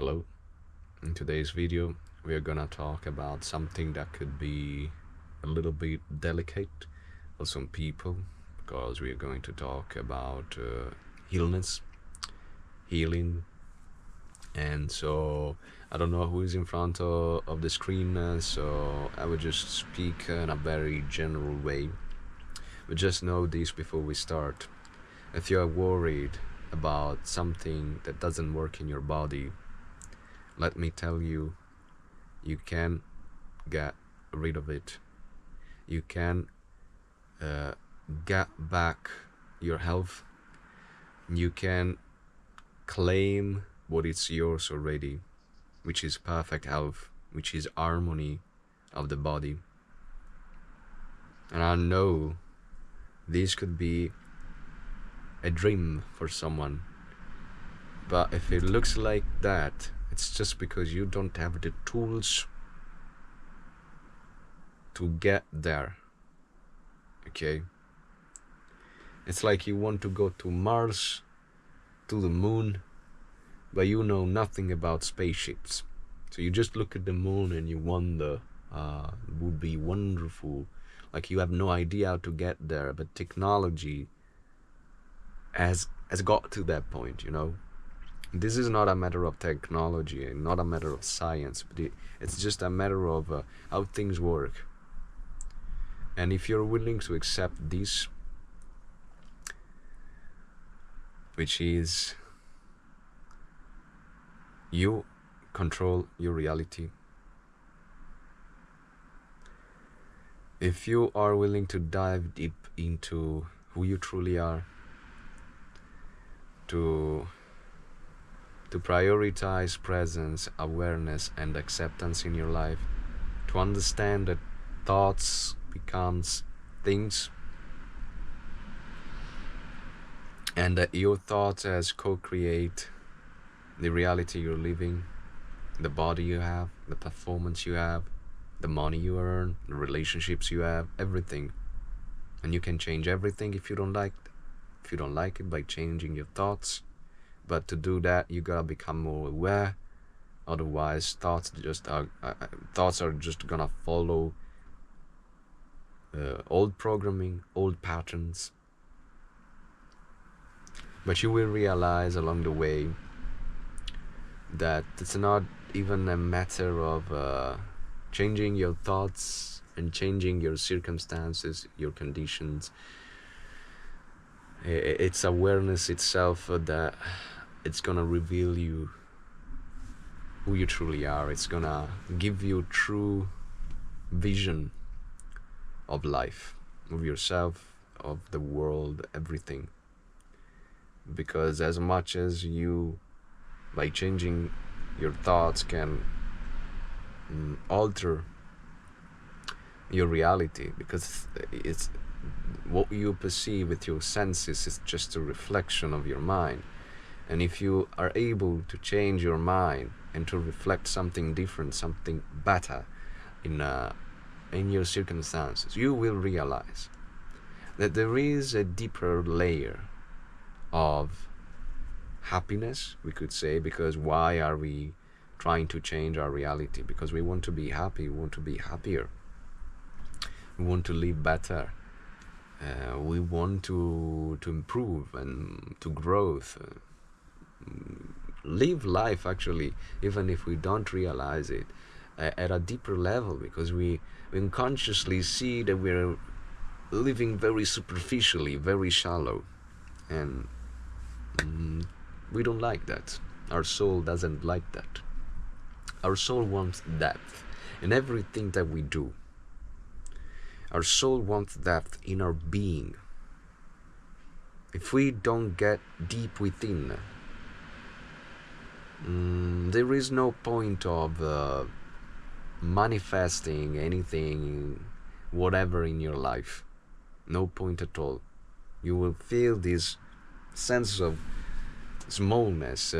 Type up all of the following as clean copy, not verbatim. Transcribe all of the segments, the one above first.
Hello. In today's video, we are gonna talk about something that could be a little bit delicate for some people, because we are going to talk about illness, healing, and so I don't know who is in front of the screen, so I will just speak in a very general way. But just know this before we start. If you are worried about something that doesn't work in your body, let me tell you, you can get rid of it. You can get back your health. You can claim what is yours already, which is perfect health, which is harmony of the body. And I know this could be a dream for someone, but if it looks like that, it's just because you don't have the tools to get there. Okay? It's like you want to go to Mars, to the moon, but you know nothing about spaceships. So you just look at the moon and you wonder, it would be wonderful. Like you have no idea how to get there, but technology has got to that point, you know? This is not a matter of technology and not a matter of science, but it's just a matter of how things work. And if you're willing to accept this, which is you control your reality, if you are willing to dive deep into who you truly are, to prioritize presence, awareness, and acceptance in your life, to understand that thoughts becomes things, and that your thoughts as co-create the reality you're living, the body you have, the performance you have, the money you earn, the relationships you have, everything. And you can change everything if you don't like it by changing your thoughts. But to do that, you gotta become more aware. Otherwise, thoughts are just gonna follow old programming, old patterns. But you will realize along the way that it's not even a matter of changing your thoughts and changing your circumstances, your conditions. It's awareness itself that it's gonna reveal you who you truly are. It's gonna give you true vision of life, of yourself, of the world, everything. Because as much as you, by changing your thoughts, can alter your reality, because it's what you perceive with your senses is just a reflection of your mind. And if you are able to change your mind and to reflect something different, something better in your circumstances, you will realize that there is a deeper layer of happiness, we could say. Because why are we trying to change our reality? Because we want to be happy, we want to be happier, we want to live better, we want to improve and to growth, live life actually, even if we don't realize it, at a deeper level, because we unconsciously see that we're living very superficially, very shallow, and we don't like that. Our soul doesn't like that. Our soul wants depth in everything that we do. Our soul wants depth in our being. If we don't get deep within, there is no point of manifesting anything, whatever in your life. No point at all. You will feel this sense of smallness,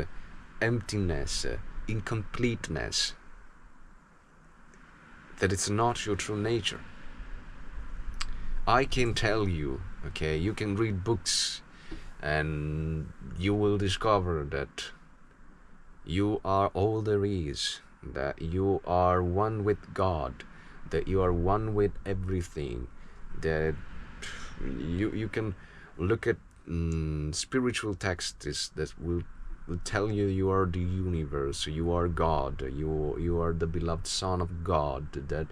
emptiness, incompleteness, that it's not your true nature. I can tell you, okay, you can read books and you will discover that you are all there is, that you are one with God, that you are one with everything, that you can look at spiritual texts that will tell you you are the universe, you are God, you are the beloved Son of God, that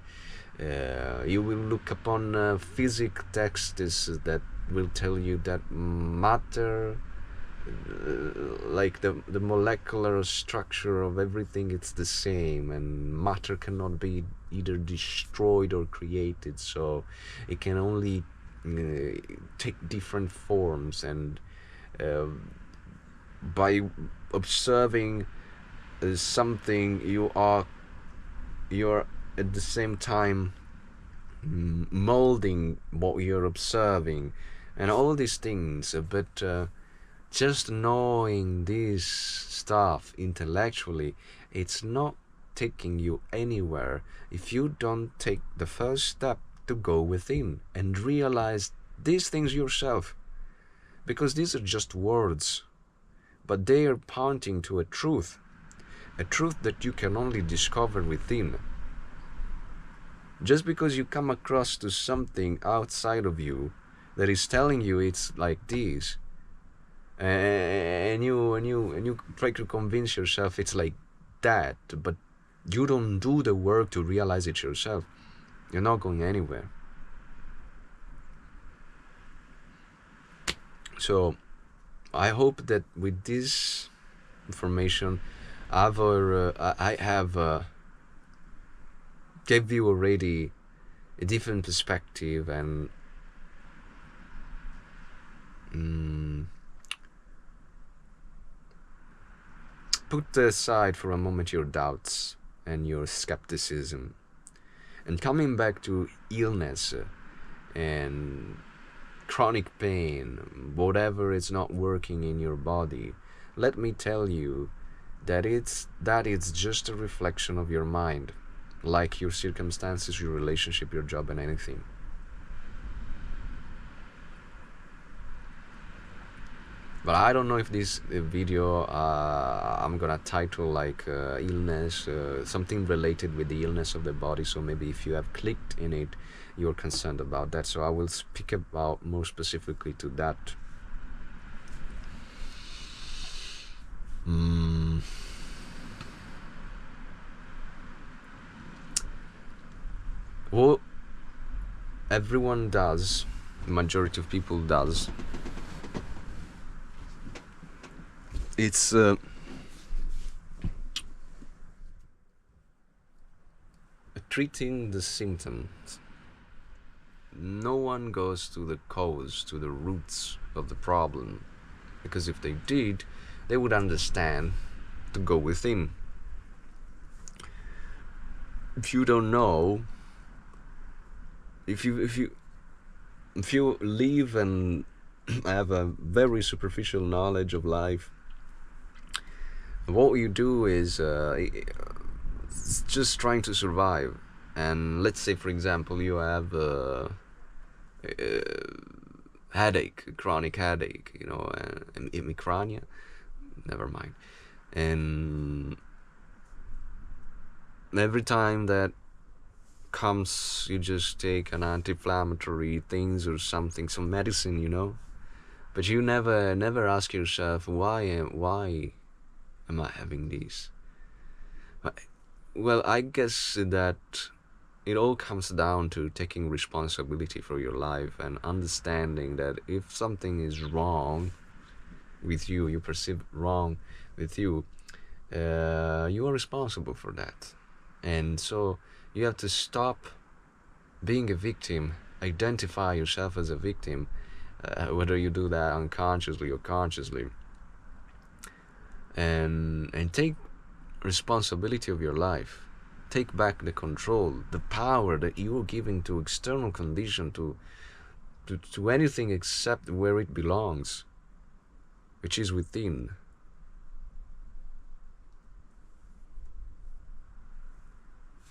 you will look upon physics texts that will tell you that matter, like the molecular structure of everything, it's the same, and matter cannot be either destroyed or created, so it can only take different forms, and by observing something, you're at the same time molding what you're observing and all these things. But just knowing this stuff intellectually, it's not taking you anywhere if you don't take the first step to go within and realize these things yourself, because these are just words, but they are pointing to a truth that you can only discover within. Just because you come across to something outside of you that is telling you it's like this, and you try to convince yourself it's like that, but you don't do the work to realize it yourself, you're not going anywhere. So I hope that with this information I have gave you already a different perspective, and put aside for a moment your doubts and your skepticism, and coming back to illness and chronic pain, whatever is not working in your body, let me tell you that it's just a reflection of your mind, like your circumstances, your relationship, your job, and anything. But I don't know if this video I'm gonna title like illness, something related with the illness of the body, so maybe if you have clicked in it, you're concerned about that, so I will speak about more specifically to that. What everyone does, the majority of people does, it's treating the symptoms. No one goes to the cause, to the roots of the problem, because if they did, they would understand to go within. If you don't know, if you live and have a very superficial knowledge of life, what you do is just trying to survive. And let's say, for example, you have a headache, a chronic headache, you know, hemicrania, never mind, and every time that comes, you just take an anti-inflammatory things or something, some medicine, you know, but you never ask yourself, why am I having this? Well, I guess that it all comes down to taking responsibility for your life and understanding that if something is wrong with you, you perceive wrong with you, you are responsible for that. And so you have to stop being a victim, identify yourself as a victim, whether you do that unconsciously or consciously, and take responsibility of your life. Take back the control, the power that you're giving to external condition, to anything except where it belongs, which is within.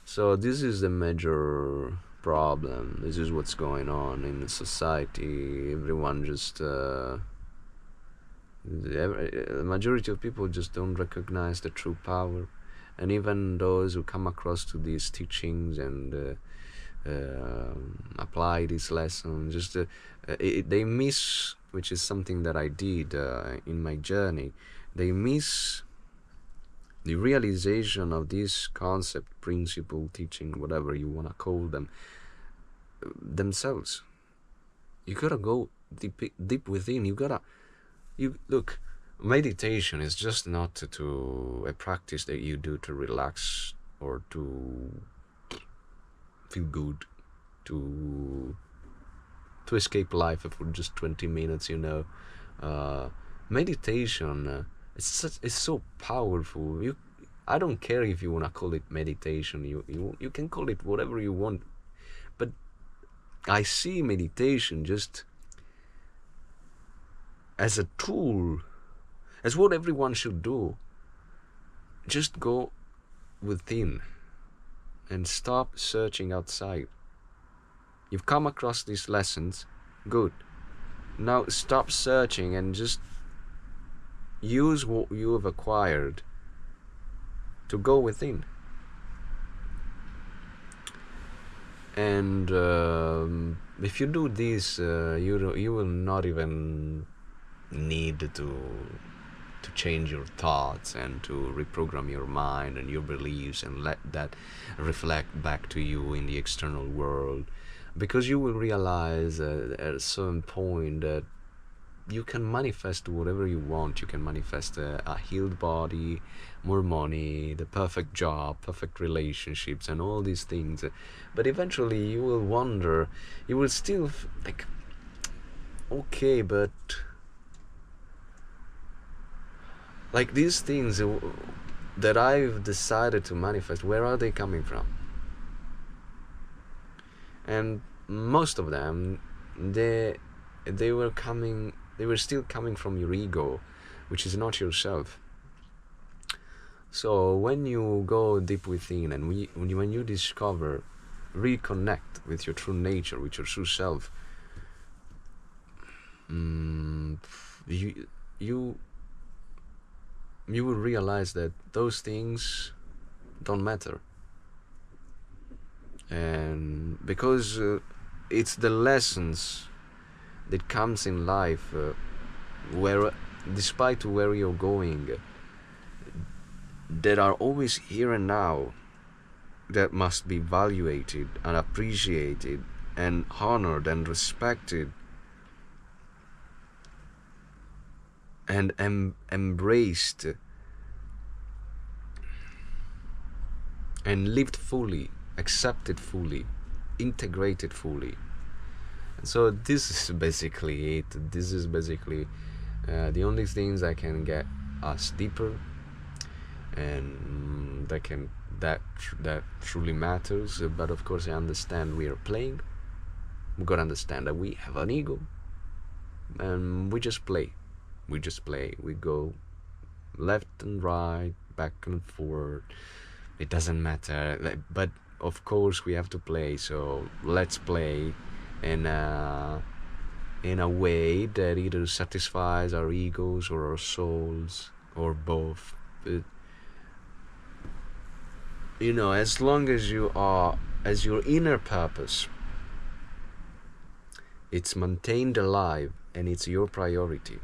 So this is the major problem. This is what's going on in the society. Everyone just The majority of people just don't recognize the true power, and even those who come across to these teachings and apply these lessons, just they miss, which is something that I did in my journey. They miss the realization of this concept, principle, teaching, whatever you want to call them, themselves. You gotta go deep within. You look. Meditation is just not to a practice that you do to relax or to feel good, to escape life for just 20 minutes. Meditation. It's so powerful. I don't care if you wanna call it meditation. You can call it whatever you want, but I see meditation just as a tool, as what everyone should do. Just go within and stop searching outside. You've come across these lessons, good. Now stop searching and just use what you have acquired to go within. And if you do this, you will not even need to change your thoughts and to reprogram your mind and your beliefs and let that reflect back to you in the external world, because you will realize at a certain point that you can manifest whatever you want. You can manifest a healed body, more money, the perfect job, perfect relationships, and all these things. But eventually you will wonder, you will still like, okay, but like these things that I've decided to manifest, where are they coming from? And most of them, they were still coming from your ego, which is not yourself. So when you go deep within and when you discover, reconnect with your true nature, with your true self, you will realize that those things don't matter. And because it's the lessons that comes in life, where despite where you're going, that are always here and now, that must be valuated and appreciated and honored and respected and embraced and lived fully, accepted fully, integrated fully. And so this is basically it. This is basically the only things that can get us deeper, and that truly matters. But of course I understand we are playing. We gotta understand that we have an ego, and we just play. We go left and right, back and forth. It doesn't matter. But of course we have to play. So let's play in a way that either satisfies our egos or our souls or both. But, as long as you are as your inner purpose, it's maintained alive and it's your priority.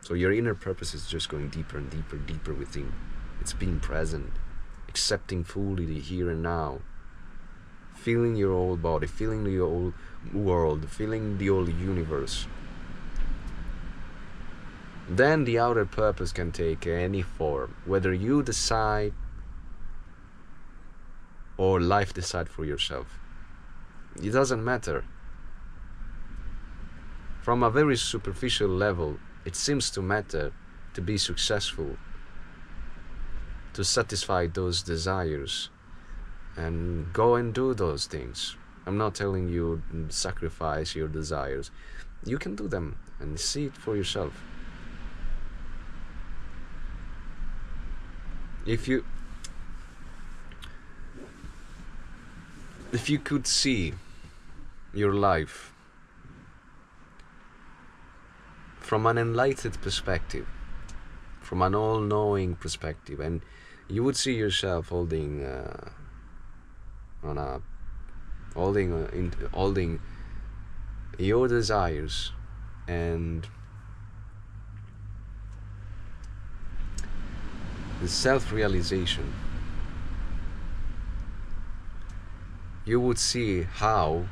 So your inner purpose is just going deeper and deeper within. It's being present, accepting fully the here and now, feeling your whole body, feeling the whole world, feeling the whole universe. Then the outer purpose can take any form, whether you decide or life decide for yourself. It doesn't matter. From a very superficial level, it seems to matter to be successful, to satisfy those desires, and go and do those things. I'm not telling you sacrifice your desires. You can do them and see it for yourself. If you could see your life from an enlightened perspective, from an all-knowing perspective, and you would see yourself holding holding your desires and the self-realization. You would see how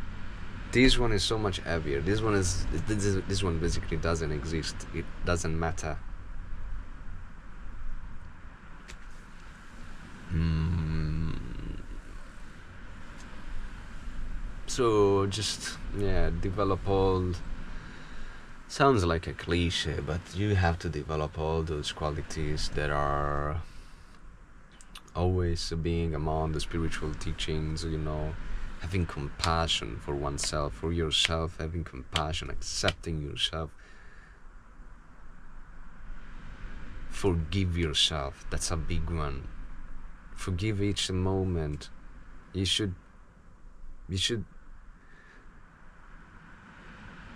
this one is so much heavier. This one basically doesn't exist. It doesn't matter. So just, yeah, develop all, sounds like a cliche, but you have to develop all those qualities that are always being among the spiritual teachings, having compassion for oneself, for yourself, having compassion, accepting yourself, forgive yourself. That's a big one. Forgive each moment. You should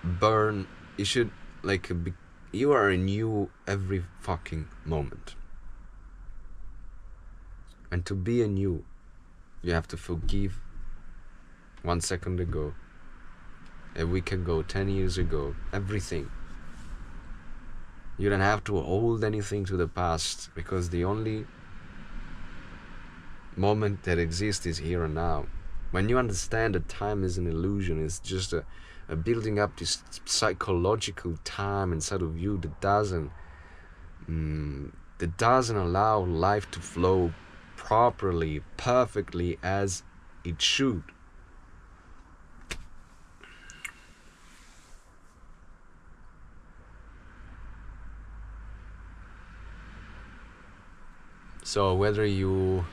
burn, you should, like, you are new every fucking moment. And to be anew, you have to forgive 1 second ago, a week ago, 10 years ago, everything. You don't have to hold anything to the past, because the only moment that exists is here and now. When you understand that time is an illusion, it's just a building up this psychological time inside of you that doesn't allow life to flow properly, perfectly, as it should. So whether you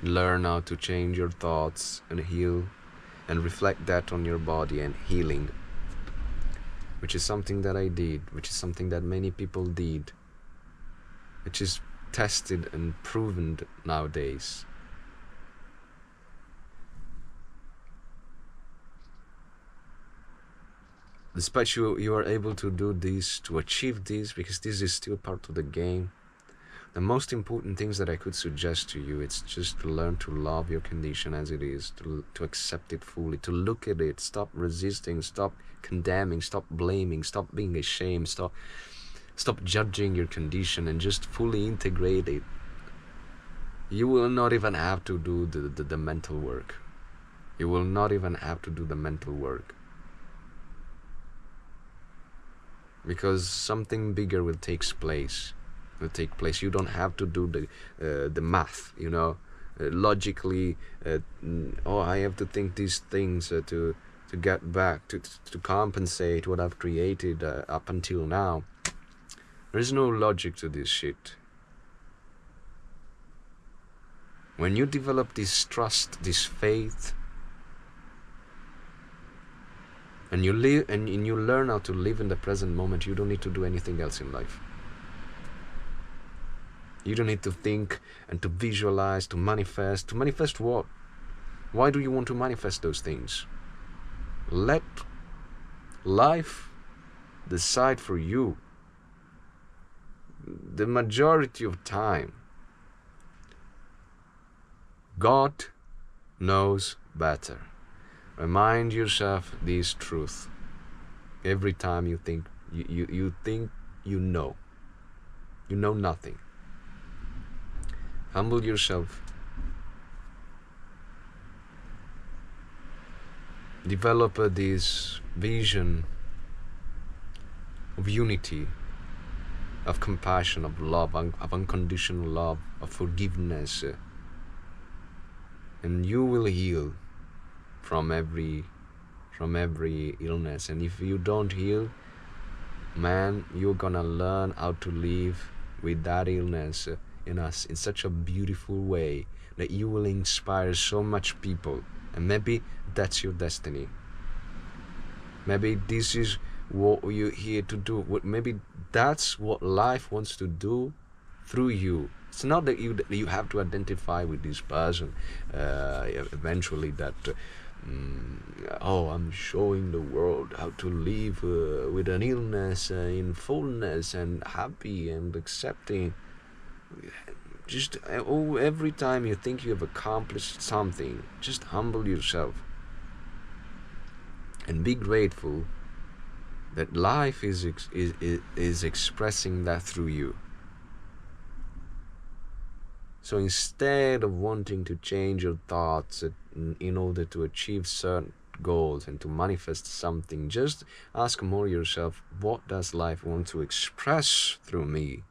learn how to change your thoughts and heal and reflect that on your body and healing, which is something that I did, which is something that many people did, which is tested and proven nowadays. Despite you are able to do this, to achieve this, because this is still part of the game, the most important things that I could suggest to you, it's just to learn to love your condition as it is, to accept it fully, to look at it, stop resisting, stop condemning, stop blaming, stop being ashamed, stop judging your condition, and just fully integrate it. You will not even have to do the mental work. You will not even have to do the mental work. Because something bigger will take place. You don't have to do the math, logically. I have to think these things to get back, to compensate what I've created up until now. There's no logic to this shit. When you develop this trust, this faith, and you live and you learn how to live in the present moment, you don't need to do anything else in life. You don't need to think and to visualize, to manifest. To manifest what? Why do you want to manifest those things? Let life decide for you. The majority of time, God knows better. Remind yourself this truth every time you think you think you know nothing. Humble yourself. Develop this vision of unity, of compassion, of love, of unconditional love, of forgiveness, and you will heal from every illness. And if you don't heal, man, you're gonna learn how to live with that illness in us in such a beautiful way that you will inspire so much people. And maybe that's your destiny. Maybe this is what you're here to do. Maybe that's what life wants to do through you. It's not that you have to identify with this person eventually, that Oh, I'm showing the world how to live with an illness in fullness and happy and accepting. Just every time you think you have accomplished something, just humble yourself and be grateful that life is expressing that through you. So instead of wanting to change your thoughts in order to achieve certain goals and to manifest something, just ask more yourself, what does life want to express through me?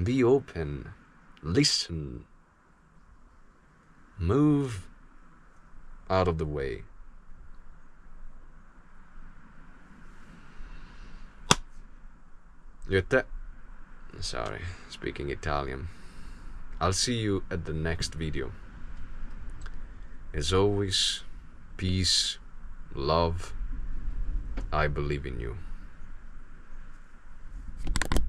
Be open, listen, move out of the way. Sorry, speaking Italian. I'll see you at the next video. As always, peace, love. I believe in you.